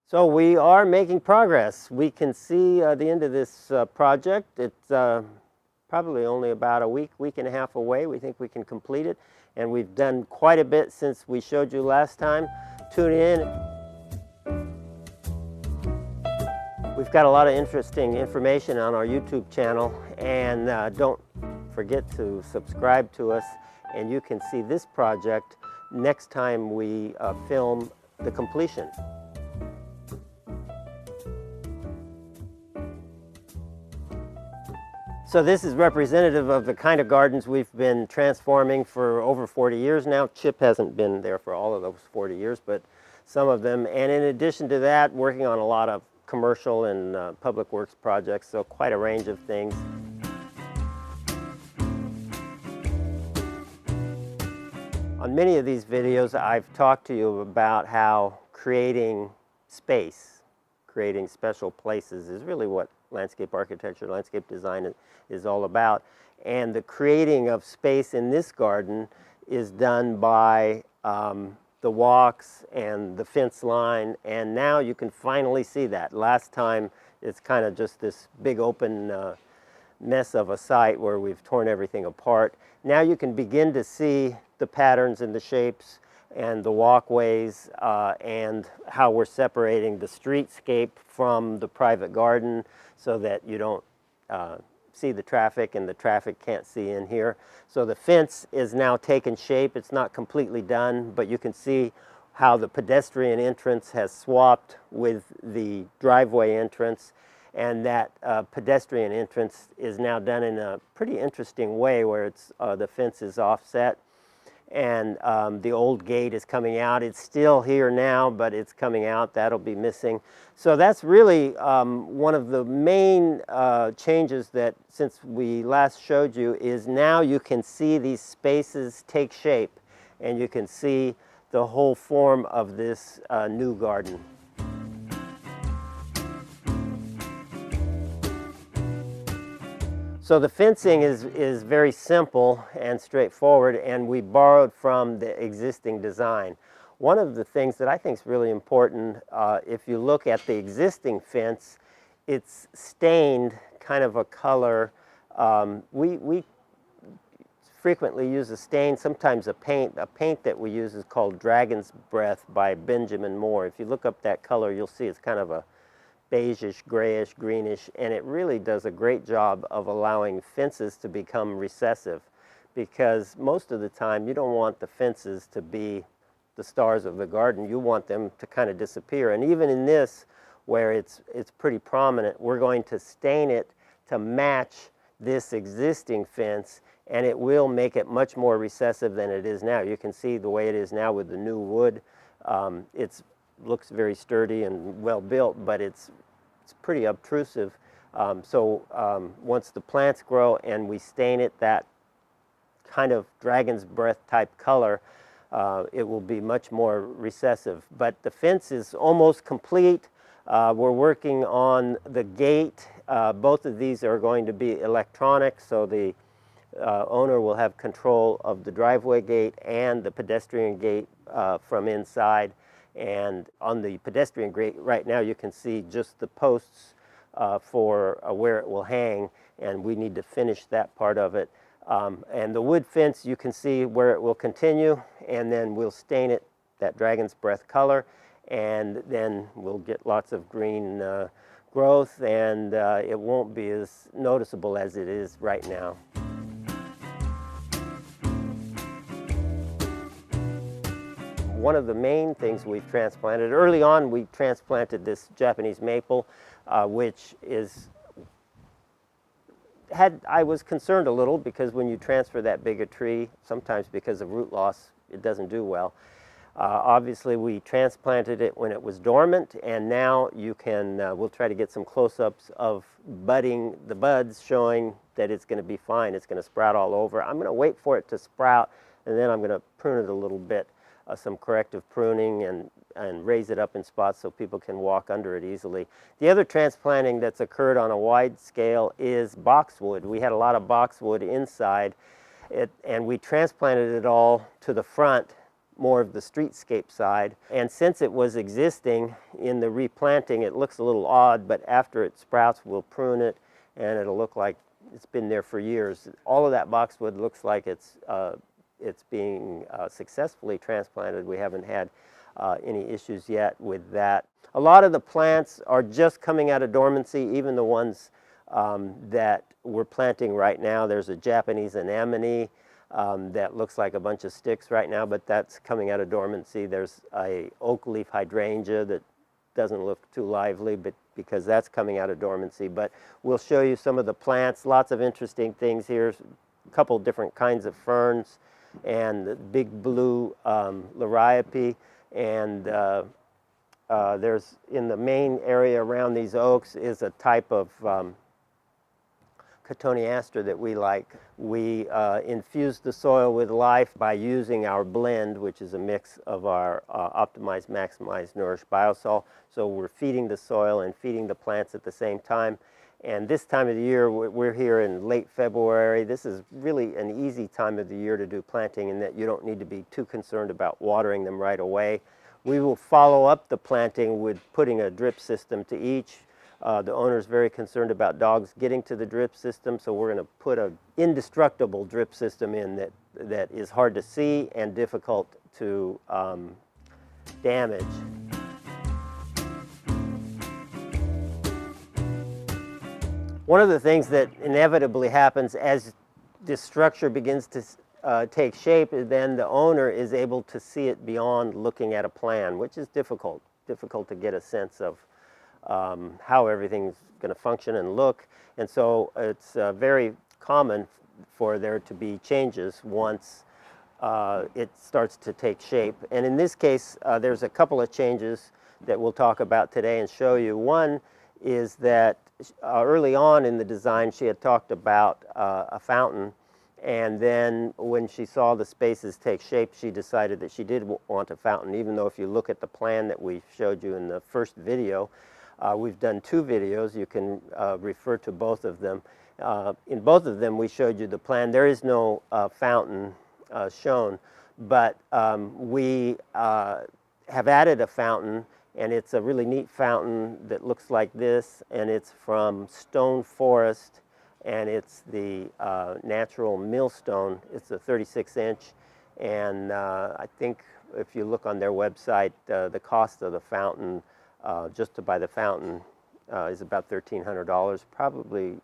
So we are making progress. We can see the end of this project. It's probably only about a week and a half away. We think we can complete it. And we've done quite a bit since we showed you last time. Tune in. We've got a lot of interesting information on our YouTube channel. And don't forget to subscribe to us. And you can see this project next time we film the completion. So this is representative of the kind of gardens we've been transforming for over 40 years now. Chip hasn't been there for all of those 40 years, but some of them. And in addition to that, working on a lot of commercial and public works projects, so quite a range of things. On many of these videos, I've talked to you about how creating space, creating special places is really what landscape architecture, landscape design is all about. And the creating of space in this garden is done by the walks and the fence line, and now you can finally see that. Last time it's kind of just this big open mess of a site where we've torn everything apart. Now you can begin to see the patterns and the shapes and the walkways and how we're separating the streetscape from the private garden so that you don't see the traffic and the traffic can't see in here. So the fence is now taken shape. It's not completely done, but you can see how the pedestrian entrance has swapped with the driveway entrance, and that pedestrian entrance is now done in a pretty interesting way where it's the fence is offset. And the old gate is coming out. It's still here now, but it's coming out. That'll be missing. So that's really one of the main changes that since we last showed you is now you can see these spaces take shape and you can see the whole form of this new garden. So the fencing is very simple and straightforward, and we borrowed from the existing design. One of the things that I think is really important, if you look at the existing fence, it's stained kind of a color. We frequently use a stain, sometimes a paint. A paint that we use is called Dragon's Breath by Benjamin Moore. If you look up that color, you'll see it's kind of a beigeish, grayish, greenish, and it really does a great job of allowing fences to become recessive, because most of the time you don't want the fences to be the stars of the garden. You want them to kind of disappear. And even in this, where it's pretty prominent, we're going to stain it to match this existing fence, and it will make it much more recessive than it is now. You can see the way it is now with the new wood. It looks very sturdy and well built, but it's pretty obtrusive. Once the plants grow and we stain it that kind of dragon's breath type color, it will be much more recessive. But the fence is almost complete. We're working on the gate. Both of these are going to be electronic, so the owner will have control of the driveway gate and the pedestrian gate from inside. And on the pedestrian gate right now you can see just the posts for where it will hang, and we need to finish that part of it. And the wood fence, you can see where it will continue, and then we'll stain it that dragon's breath color, and then we'll get lots of green growth, and it won't be as noticeable as it is right now. One of the main things we've transplanted, early on we transplanted this Japanese maple, which I was concerned a little because when you transfer that big a tree, sometimes because of root loss, it doesn't do well. Obviously we transplanted it when it was dormant, and now you can, we'll try to get some close-ups of budding, the buds showing that it's going to be fine. It's going to sprout all over. I'm going to wait for it to sprout, and then I'm going to prune it a little bit. Some corrective pruning and raise it up in spots so people can walk under it easily. The other transplanting that's occurred on a wide scale is boxwood. We had a lot of boxwood inside, and we transplanted it all to the front more of the streetscape side. And since it was existing in the replanting, it looks a little odd, but after it sprouts, we'll prune it and it'll look like it's been there for years. All of that boxwood looks like it's being successfully transplanted. We haven't had any issues yet with that. A lot of the plants are just coming out of dormancy, even the ones that we're planting right now. There's a Japanese anemone that looks like a bunch of sticks right now, but that's coming out of dormancy. There's a oak leaf hydrangea that doesn't look too lively, but because that's coming out of dormancy. But we'll show you some of the plants, lots of interesting things here, a couple different kinds of ferns, and the big blue liriope, and there's, in the main area around these oaks is a type of cotoneaster that we like. We infuse the soil with life by using our blend, which is a mix of our optimized, maximized, nourish-biosol. So we're feeding the soil and feeding the plants at the same time. And this time of the year, we're here in late February. This is really an easy time of the year to do planting, in that you don't need to be too concerned about watering them right away. We will follow up the planting with putting a drip system to each. The owner is very concerned about dogs getting to the drip system, so we're going to put an indestructible drip system in that is hard to see and difficult to damage. One of the things that inevitably happens as this structure begins to take shape is then the owner is able to see it beyond looking at a plan, which is difficult to get a sense of how everything's going to function and look. And so it's very common for there to be changes once it starts to take shape. And in this case, there's a couple of changes that we'll talk about today and show you. One is that early on in the design, she had talked about a fountain, and then when she saw the spaces take shape, she decided that she did want a fountain, even though if you look at the plan that we showed you in the first video, we've done 2 videos. You can refer to both of them. In both of them, we showed you the plan. There is no fountain shown, but we have added a fountain, and it's a really neat fountain that looks like this, and it's from stone forest, and it's the natural millstone. It's a 36-inch, and I think if you look on their website, the cost of the fountain, just to buy the fountain, is about $1,300. Probably,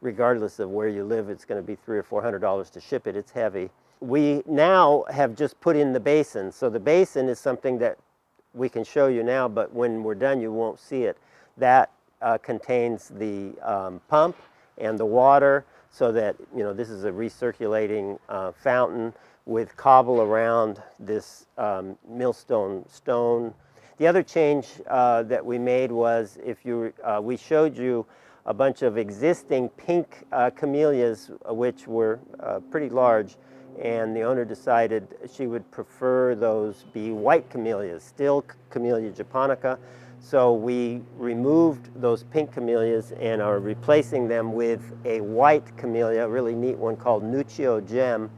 regardless of where you live, it's going to be $300 or $400 to ship it. It's heavy. We now have just put in the basin. So the basin is something that we can show you now, but when we're done, you won't see it. That contains the pump and the water, so that, you know, this is a recirculating fountain with cobble around this millstone stone. The other change that we made was, we showed you a bunch of existing pink camellias, which were pretty large, and the owner decided she would prefer those be white camellias, still Camellia japonica. So we removed those pink camellias and are replacing them with a white camellia, a really neat one called Nuccio Gem.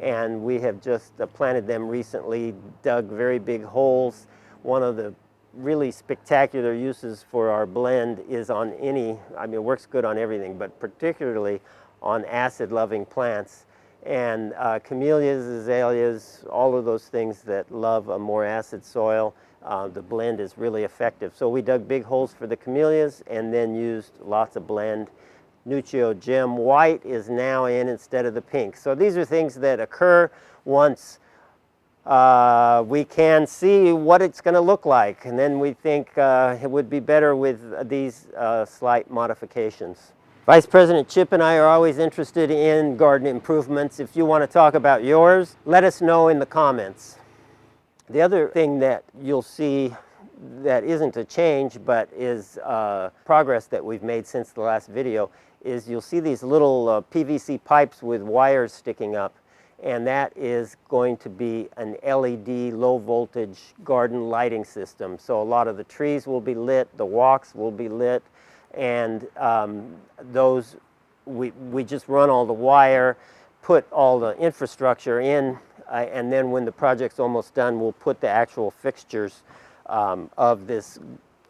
And we have just planted them recently, dug very big holes. One of the really spectacular uses for our blend is on it works good on everything, but particularly on acid-loving plants. And camellias, azaleas, all of those things that love a more acid soil, the blend is really effective. So we dug big holes for the camellias and then used lots of blend. Nuccio Gem White is now in instead of the pink. So these are things that occur once we can see what it's going to look like, and then we think it would be better with these slight modifications. Vice President Chip and I are always interested in garden improvements. If you want to talk about yours, let us know in the comments. The other thing that you'll see that isn't a change, but is progress that we've made since the last video, is you'll see these little PVC pipes with wires sticking up, and that is going to be an LED low voltage garden lighting system. So a lot of the trees will be lit, the walks will be lit, and we just run all the wire, put all the infrastructure in and then when the project's almost done, we'll put the actual fixtures of this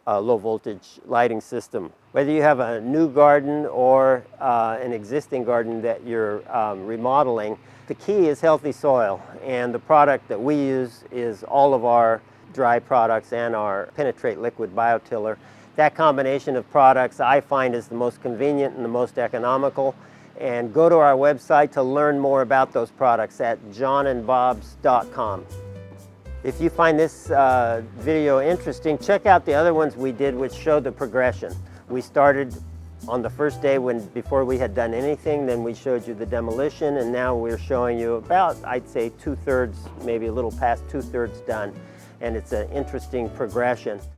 low voltage lighting system. Whether you have a new garden or an existing garden that you're remodeling, the key is healthy soil, and the product that we use is all of our dry products and our penetrate liquid biotiller. That combination of products I find is the most convenient and the most economical. And go to our website to learn more about those products at johnandbobs.com. If you find this video interesting, check out the other ones we did which show the progression. We started on the first day before we had done anything, then we showed you the demolition, and now we're showing you about, I'd say, 2/3, maybe a little past 2/3 done. And it's an interesting progression.